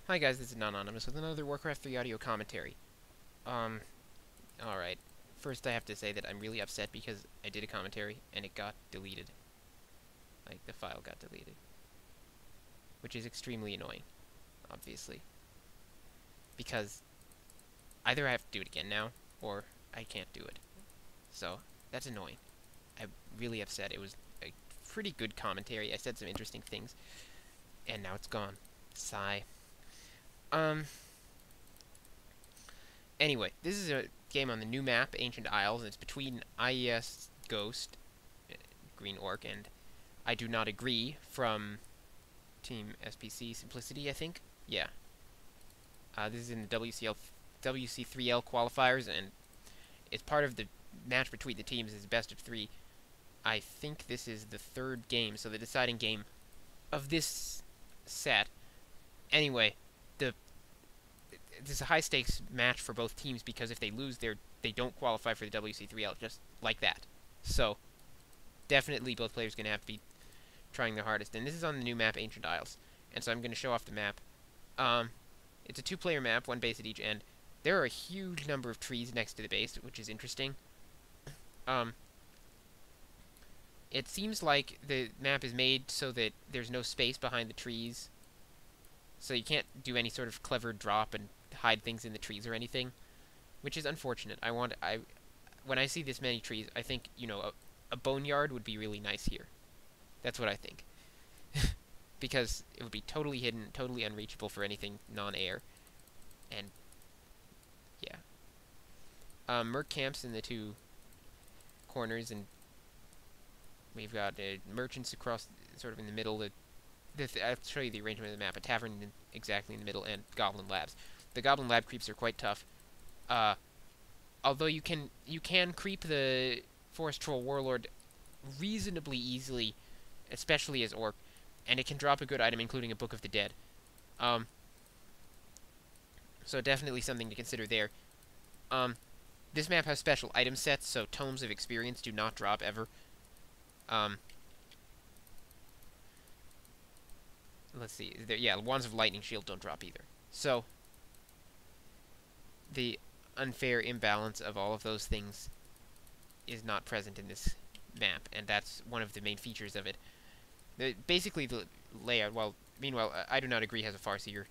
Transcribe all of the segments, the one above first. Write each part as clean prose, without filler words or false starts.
Hi guys, this is Anonymous with another Warcraft 3 audio commentary. Alright. First I have to say that I'm really upset because I did a commentary and it got deleted. Like, the file got deleted. Which is extremely annoying, obviously. Because either I have to do it again now, or I can't do it. So, that's annoying. I'm really upset. It was a pretty good commentary. I said some interesting things, and now it's gone. Sigh. Anyway, this is a game on the new map, Ancient Isles, and it's between IES Ghost, Green Orc, and IDoNotAgree from Team SPC Simplicity, I think. Yeah. This is in the WC3L qualifiers, and it's part of the match between the teams is best of three. I think this is the third game, so the deciding game of this set. Anyway, this is a high stakes match for both teams because if they lose, they don't qualify for the WC3L, just like that. So definitely both players are going to have to be trying their hardest. And this is on the new map, Ancient Isles. And so I'm going to show off the map. It's a two-player map, one base at each end. There are a huge number of trees next to the base, which is interesting. It seems like the map is made so that there's no space behind the trees. So you can't do any sort of clever drop and hide things in the trees or anything, which is unfortunate. When I see this many trees, I think, a boneyard would be really nice here. That's what I think. Because it would be totally hidden, totally unreachable for anything non-air. And, yeah. Merc camps in the two corners, and we've got merchants across, sort of in the middle. I'll show you the arrangement of the map. A tavern exactly in the middle, and goblin labs. The goblin lab creeps are quite tough. Although you can creep the forest troll warlord reasonably easily, especially as orc, and it can drop a good item, including a Book of the Dead. So definitely something to consider there. This map has special item sets, so tomes of experience do not drop ever. Let's see. Yeah, Wands of Lightning Shield don't drop either. So, the unfair imbalance of all of those things is not present in this map, and that's one of the main features of it. Basically, the layout, meanwhile, IDoNotAgree has a Farseer.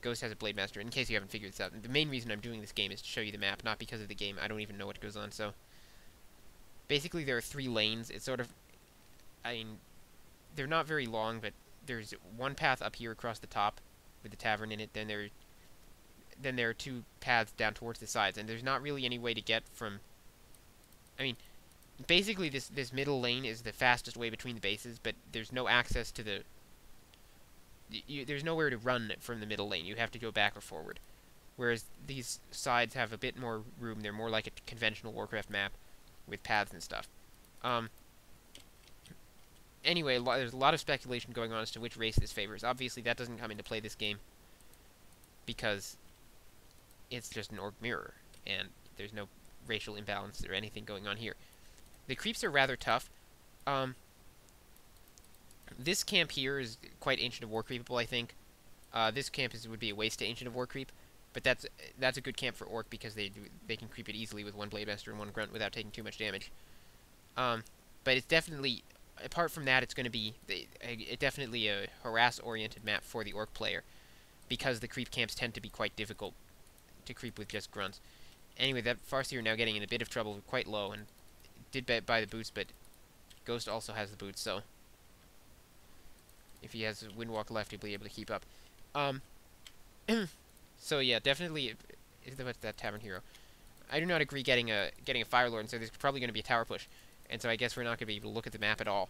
Ghost has a Blade Master, in case you haven't figured this out. And the main reason I'm doing this game is to show you the map, not because of the game. I don't even know what goes on, so... Basically, there are 3 lanes. It's sort of... they're not very long, but there's one path up here across the top with the tavern in it. Then there are 2 paths down towards the sides, and there's not really any way to get from... basically this middle lane is the fastest way between the bases, but there's no access to the... there's nowhere to run from the middle lane. You have to go back or forward. Whereas these sides have a bit more room. They're more like a conventional Warcraft map with paths and stuff. Anyway, there's a lot of speculation going on as to which race this favors. Obviously, that doesn't come into play this game because it's just an orc mirror, and there's no racial imbalance or anything going on here. The creeps are rather tough. This camp here is quite Ancient of War creepable, I think. This camp would be a waste to Ancient of War creep, but that's a good camp for orc because they can creep it easily with one Blade Master and one Grunt without taking too much damage. But it's definitely... Apart from that, it's going to be definitely a harass-oriented map for the orc player, because the creep camps tend to be quite difficult to creep with just grunts. Anyway, that Farseer now getting in a bit of trouble, quite low, and did buy the boots, but Ghost also has the boots, so if he has Windwalk left, he'll be able to keep up. So yeah, definitely, what's that Tavern Hero? IDoNotAgree getting a Fire Lord, and so there's probably going to be a tower push. And so I guess we're not going to be able to look at the map at all,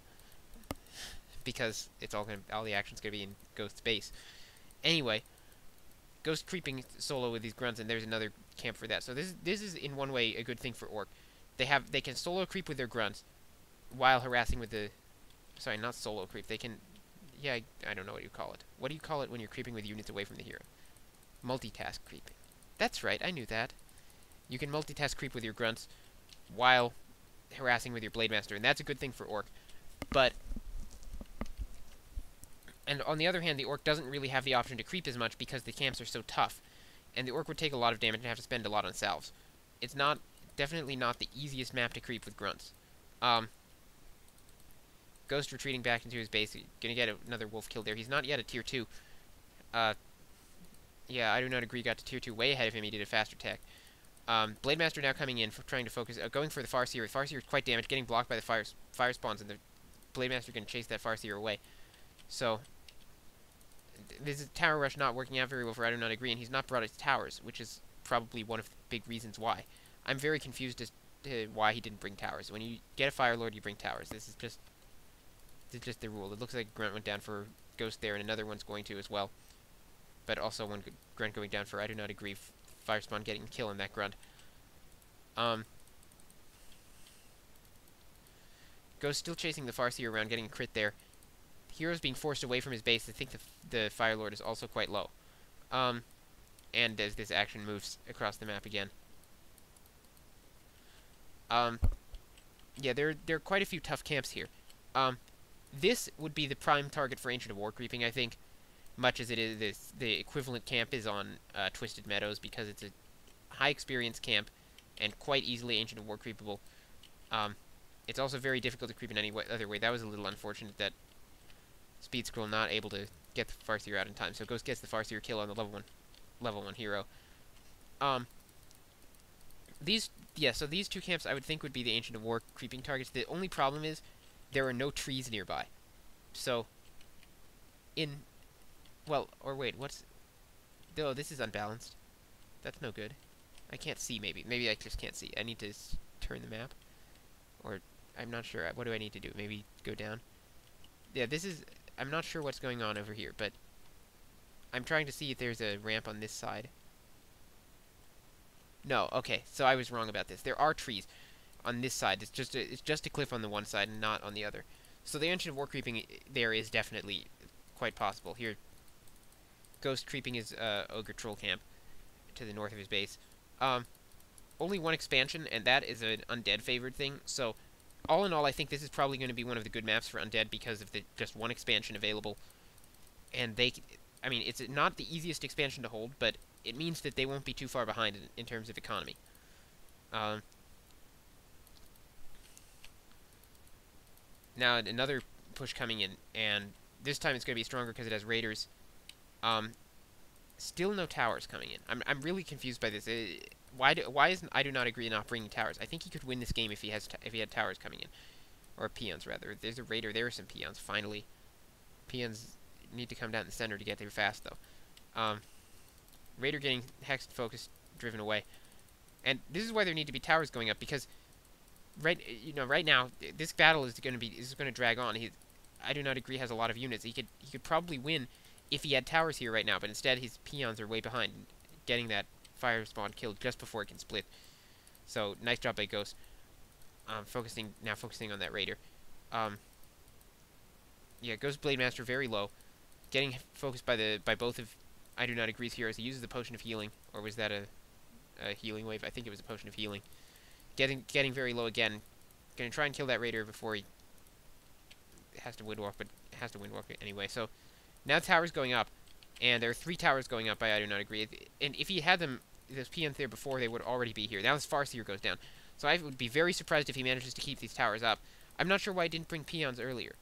because it's all the action's going to be in Ghost's base. Anyway, Ghost creeping solo with these grunts, and there's another camp for that. So this is in one way a good thing for orc. They can solo creep with their grunts while harassing with the... Sorry, not solo creep. They can... Yeah, I don't know what you call it. What do you call it when you're creeping with units away from the hero? Multitask creeping. That's right, I knew that. You can multitask creep with your grunts while harassing with your Blade Master, and that's a good thing for orc. But And on the other hand, the Orc doesn't really have the option to creep as much because the camps are so tough. And the Orc would take a lot of damage and have to spend a lot on salves. It's definitely not the easiest map to creep with grunts. Ghost retreating back into his base. Gonna get another wolf kill there. He's not yet a tier 2. Yeah, I do not agree. Got to tier 2 way ahead of him. He did a faster attack. Blademaster now coming in, trying to focus, going for the Farseer. The Farseer is quite damaged, getting blocked by the fire spawns, and the Blademaster going to chase that Farseer away. So, this is tower rush not working out very well for IDoNotAgree, and he's not brought his towers, which is probably one of the big reasons why. I'm very confused as to why he didn't bring towers. When you get a Fire Lord, you bring towers. This is just the rule. It looks like Grunt went down for Ghost there, and another one's going to as well. But also one Grunt going down for IDoNotAgree. Fire spawn getting a kill on that Grunt. Ghost still chasing the Farseer around, getting a crit there. Hero's being forced away from his base. I think the Fire Lord is also quite low. And as this action moves across the map again. Yeah, there are quite a few tough camps here. This would be the prime target for Ancient of War creeping, I think. Much as it is the equivalent camp is on Twisted Meadows, because it's a high experience camp and quite easily Ancient of War creepable. It's also very difficult to creep in any other way. That was a little unfortunate that Speed Scroll not able to get the Farseer out in time. So Ghost gets the Farseer kill on the level 1 hero. So these two camps I would think would be the Ancient of War creeping targets. The only problem is there are no trees nearby. So oh, this is unbalanced. That's no good. I can't see, maybe. Maybe I just can't see. I need to turn the map. Or, I'm not sure. What do I need to do? Maybe go down? Yeah, I'm not sure what's going on over here, but I'm trying to see if there's a ramp on this side. No, okay, so I was wrong about this. There are trees on this side. It's just a cliff on the one side and not on the other. So the Ancient of War creeping there is definitely quite possible. Here, Ghost creeping his Ogre Troll camp to the north of his base. Only one expansion, and that is an Undead favored thing. So, all in all, I think this is probably going to be one of the good maps for Undead because of the just one expansion available. And I mean, it's not the easiest expansion to hold, but it means that they won't be too far behind in terms of economy. Now, another push coming in, and this time it's going to be stronger because it has raiders. Still no towers coming in. I'm really confused by this. Why isn't IDoNotAgree not bringing towers? I think he could win this game if he had towers coming in, or peons rather. There's a raider. There are some peons. Finally, peons need to come down the center to get there fast though. Raider getting hexed, focused, driven away, and this is why there need to be towers going up because right now this battle is going to drag on. IDoNotAgree has a lot of units. He could probably win if he had towers here right now, but instead his peons are way behind, getting that fire spawn killed just before it can split. So nice job by Ghost. Focusing on that raider. Yeah, Ghost Blademaster very low, getting focused by both of IDoNotAgree's heroes. He uses the potion of healing, or was that a healing wave? I think it was a potion of healing. Getting very low again. Gonna try and kill that raider before he has to windwalk, but has to windwalk anyway. So now the tower's going up, and there are 3 towers going up by IDoNotAgree. And if he had those peons there before, they would already be here. Now this Farseer goes down. So I would be very surprised if he manages to keep these towers up. I'm not sure why he didn't bring peons earlier.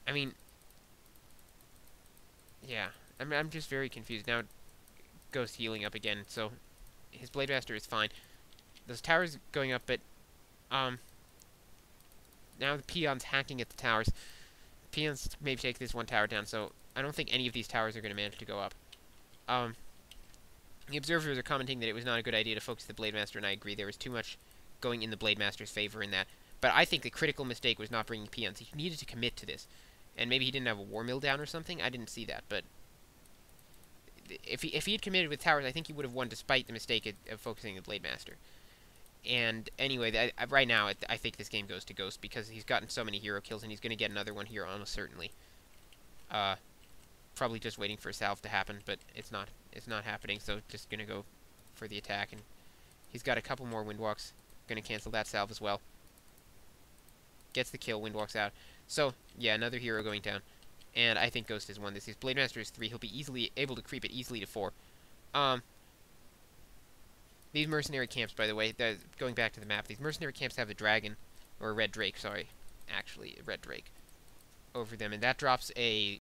I mean, yeah, I'm just very confused. Now Ghost healing up again, so his Blademaster is fine. Those towers going up, but now the peons hacking at the towers. Peons maybe take this one tower down, so I don't think any of these towers are going to manage to go up. The observers are commenting that it was not a good idea to focus the Blademaster, and I agree. There was too much going in the Blademaster's favor in that. But I think the critical mistake was not bringing peons. He needed to commit to this. And maybe he didn't have a war mill down or something. I didn't see that, but if he had committed with towers, I think he would have won despite the mistake of focusing the Blademaster. And anyway, right now, I think this game goes to Ghost because he's gotten so many hero kills, and he's going to get another one here almost certainly. Probably just waiting for a salve to happen, but it's not happening, so just going to go for the attack. And he's got a couple more windwalks. Going to cancel that salve as well. Gets the kill, windwalks out. So, yeah, another hero going down. and I think Ghost has won this. His Blade Master is 3. He'll be easily able to creep it easily to 4. These mercenary camps, by the way, going back to the map, these mercenary camps have a dragon, or a red drake, sorry, actually, a red drake, over them, and that drops a